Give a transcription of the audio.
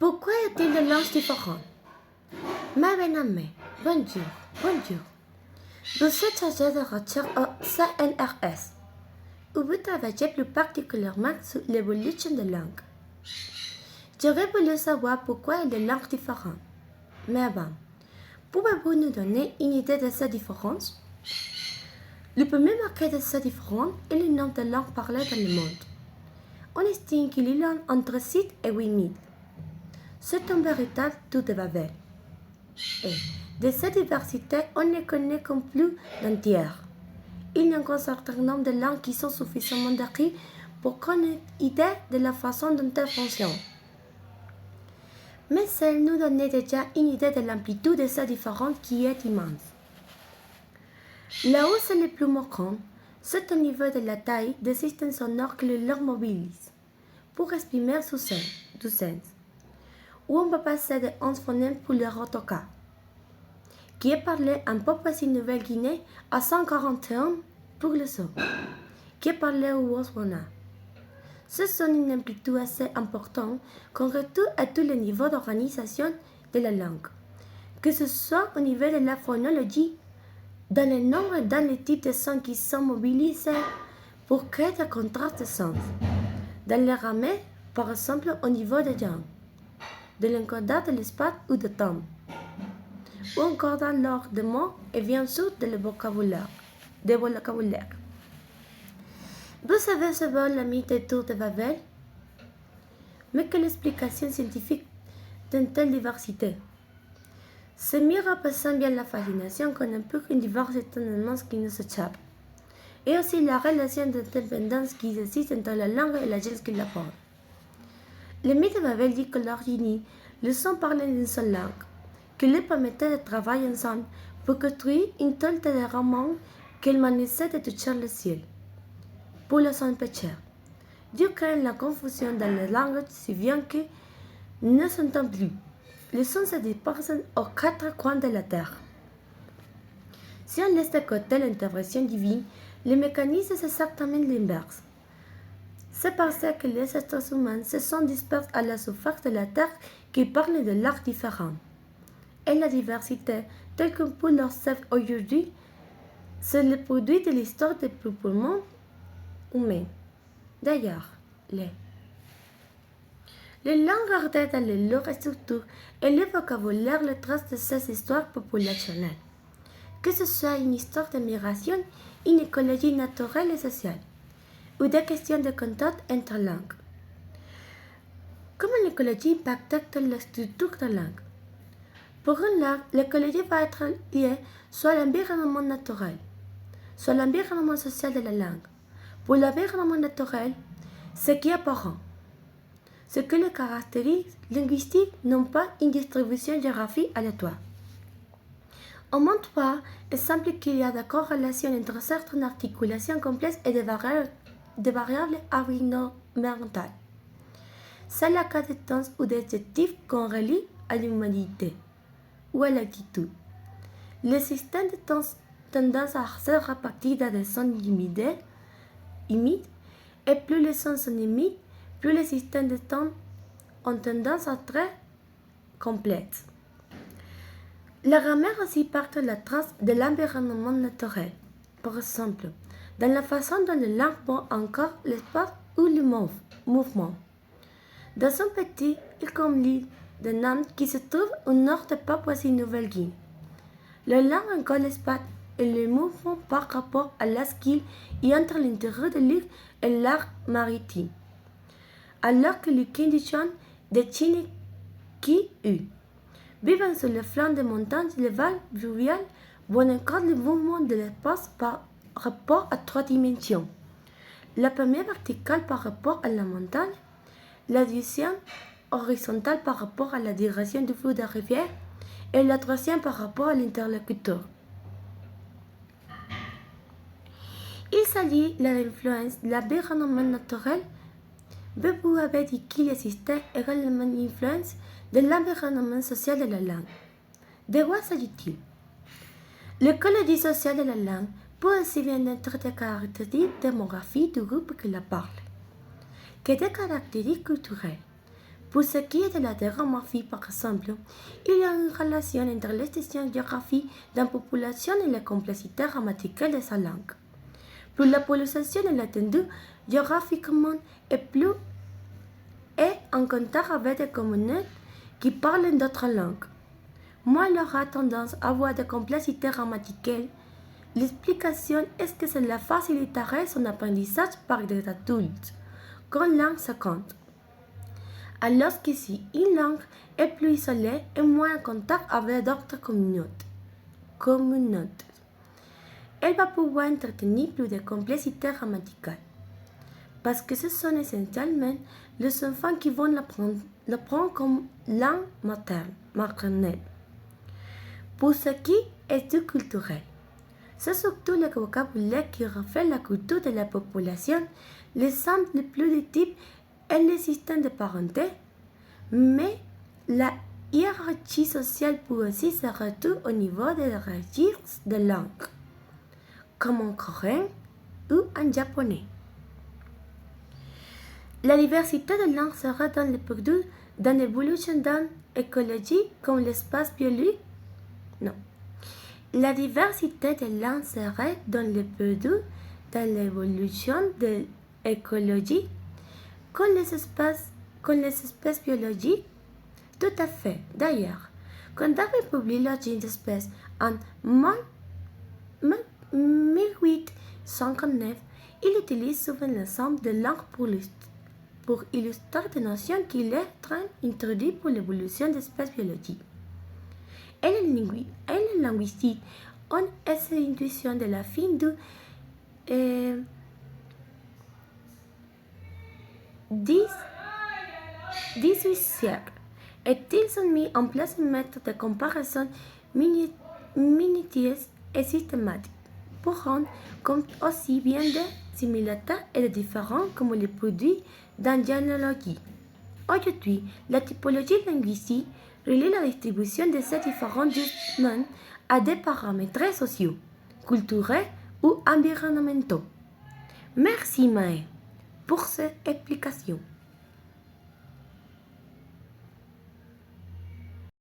Pourquoi y a-t-il des langues différentes? Ma bien-aimée, bonjour, bonjour. Vous êtes chargé de recherche au CNRS, où vous travaillez plus particulièrement sur l'évolution des langues. J'aurais voulu savoir pourquoi il y a des langues différentes. Mais avant, pouvez-vous nous donner une idée de ces différences? Le premier marqueur de ces différences est le nombre de langues parlées dans le monde. On estime qu'il y en a entre 6 et 8 000. C'est un véritable tour de Babel. Et de cette diversité, on ne connaît qu'un plus d'un tiers. Il y a un certain nombre de langues qui sont suffisamment décrites pour qu'on ait une idée de la façon dont elles fonctionnent. Mais celles nous donnent déjà une idée de l'amplitude de ces différences qui est immense. Là où c'est le plus marquant, c'est au niveau de la taille des systèmes sonores que les langues mobilisent pour exprimer du sens, où on peut passer de 11 phonèmes pour le rotoka, qui est parlé en Papouasie-Nouvelle-Guinée, à 141 pour le son, qui est parlé au Botswana. Ce sont une amplitude assez importante qu'on retrouve à tous les niveaux d'organisation de la langue, que ce soit au niveau de la phonologie, dans le nombre et dans les types de sons qui sont mobilisés pour créer des contrastes de sens, dans les ramets, par exemple au niveau des gens, de l'encodage de l'espace ou de temps, ou encore dans l'ordre des mots et bien sûr de le vocabulaire. Vous savez ce qu'est le mythe des tours de Babel? Mais quelle explication scientifique d'une telle diversité? Ce mythe représente bien la fascination qu'on a pour une diversité immense qui nous échappe, et aussi la relation d'interdépendance qui existe entre la langue et la gens qui la parlent. Le mythe de Babel dit que l'origine, le son parlait d'une seule langue, qui leur permettait de travailler ensemble pour construire une telle roman qu'elle menaçait de toucher le ciel. Pour le son pécheur, Dieu crée la confusion dans les langues si bien que ne s'entend plus. Le son se disperse aux 4 coins de la terre. Si on laisse de côté l'intervention divine, le mécanisme est exactement l'inverse. C'est parce que les êtres humains se sont dispersés à la surface de la terre qu'ils parlent de langues différentes. Et la diversité, telle qu'on peut l'observer aujourd'hui, c'est le produit de l'histoire du peuplement humain. D'ailleurs, les langues gardées dans leur structure et le vocabulaire le tracent de ces histoires populationnelles. Que ce soit une histoire de migration, une écologie naturelle et sociale, ou des questions de contact entre langues. Comment l'écologie impacte la structure de la langue? Pour une langue, l'écologie va être liée soit à l'environnement naturel, soit à l'environnement social de la langue. Pour l'environnement naturel, ce qui est apparent, c'est que les caractéristiques linguistiques n'ont pas une distribution géographique aléatoire. On montre pas exemple qu'il y a des corrélations entre certaines articulations complexes et des variables environnementales. C'est le cas des temps ou des adjectifs qu'on relie à l'humanité ou à l'altitude. Les systèmes de temps tendance à se répartir dans des zones humides, et plus les zones sont humides, plus les systèmes de temps ont tendance à être très complexes. La grammaire aussi part de la trace de l'environnement naturel. Par exemple, dans la façon dont les langues prend encore l'espace ou le mouvement. Dans un petit île comme l'île de Nantes qui se trouve au nord de Papouasie-Nouvelle-Guinée, la langue encore l'espace et le mouvement par rapport à l'esquile et entre l'intérieur de l'île et l'arc maritime. Alors que les conditions de Chiniquy vivant sur le flanc des montagnes, les valles fluviales voient encore le mouvement de l'espace par rapport à 3 dimensions. La première verticale par rapport à la montagne, la deuxième horizontale par rapport à la direction du flux de rivière et la troisième par rapport à l'interlocuteur. Il s'agit de l'influence de l'environnement naturel, mais vous avez dit qu'il existait également une influence de l'environnement social de la langue. De quoi s'agit-il? L'écologie sociale de la langue peut aussi bien être des caractéristiques démographiques du groupe qui la parle, que des caractéristiques culturelles. Pour ce qui est de la démographie, par exemple, il y a une relation entre l'extension géographique d'une population et la complexité grammaticale de sa langue. Plus la population est étendue géographiquement et plus est en contact avec des communautés qui parlent d'autres langues, moins elle aura tendance à avoir des complexités grammaticales. L'explication est que cela faciliterait son apprentissage par des adultes, quand langue seconde. Alors que si une langue est plus isolée et moins en contact avec d'autres communautés, elle va pouvoir entretenir plus de complexité grammaticale. Parce que ce sont essentiellement les enfants qui vont l'apprendre comme langue maternelle. Pour ce qui est du culturel, c'est surtout le vocabulaire qui reflète la culture de la population. L'exemple le plus de type est le système de parenté, mais la hiérarchie sociale peut aussi se retrouver au niveau des registres de langue, comme en coréen ou en japonais. La diversité de langues sera dans le perdu dans l'évolution d'une écologie comme l'espace biologique. Non. La diversité de langues serait dans le perdu dans l'évolution de l'écologie comme les espèces biologiques. Tout à fait. D'ailleurs, quand Darwin publie l'origine des espèces en 1859, il utilise souvent l'ensemble de langues pour illustrer des notions qu'il est train d'introduire pour l'évolution des espèces biologiques. Et les linguistes ont cette intuition de la fin du XVIIIe siècle, et ils ont mis en place une méthode de comparaison minutieuse et systématique pour rendre compte aussi bien des similitudes et des différences comme les produits dans généalogie. Aujourd'hui, la typologie linguistique relie la distribution de ces différents jugements à des paramètres sociaux, culturels ou environnementaux. Merci Mae pour cette explication.